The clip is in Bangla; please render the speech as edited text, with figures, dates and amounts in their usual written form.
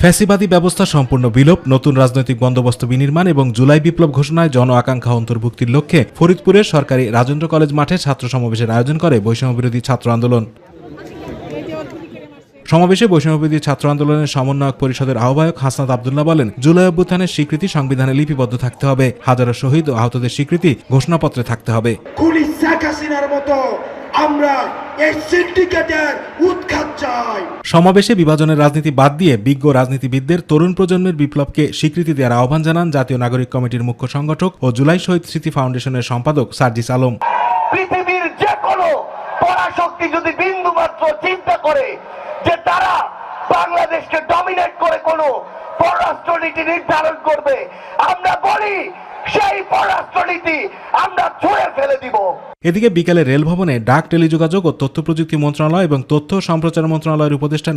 ফ্যাসিবাদী ব্যবস্থা সম্পূর্ণ বিলোপ, নতুন রাজনৈতিক বন্দোবস্ত বিনির্মাণ এবং জুলাই বিপ্লব ঘোষণায় জন আকাঙ্ক্ষা অন্তর্ভুক্তির লক্ষ্যে ফরিদপুরের সরকারি রাজেন্দ্র কলেজ মাঠে ছাত্র সমাবেশের আয়োজন করে বৈষম্যবিরোধী ছাত্র আন্দোলন। সমাবেশে বৈষম্যবিরোধী ছাত্র আন্দোলনের সমন্বয়ক পরিষদের আহ্বায়ক হাসনাত আব্দুল্লাহ বলেন, জুলাই অভ্যুত্থানের স্বীকৃতি সংবিধানে লিপিবদ্ধ থাকতে হবে, হাজারো শহীদ ও আহতদের স্বীকৃতি ঘোষণাপত্রে থাকতে হবে। আমরা এই সিন্ডিকেটের উৎখাত চাই। সমাবেশে বিভাজনের রাজনীতি বাদ দিয়ে বিজ্ঞ রাজনীতিবিদদের তরুণ প্রজন্মের বিপ্লবকে স্বীকৃতি দেওয়ার আহ্বান জানান জাতীয় নাগরিক কমিটির মুখ্য সংগঠক ও জুলাই শহীদ স্মৃতি ফাউন্ডেশনের সম্পাদক সার্জিস আলম। পৃথিবীর যে কোনো পরাশক্তি যদি বিন্দুমাত্র চিন্তা করে যে তারা বাংলাদেশকে ডমিনেট করে কোনো পররাষ্ট্রনীতি নির্ধারণ করবে, আমরা বলি সেই পররাষ্ট্রনীতি আমরা ছুঁড়ে ফেলে দিব। এদিকে বিকেলে রেল ভবনে ডাক, টেলিযোগাযোগ ও তথ্য প্রযুক্তি মন্ত্রণালয় এবং তথ্য ও সম্প্রচার মন্ত্রণালয়ের উপদেষ্টা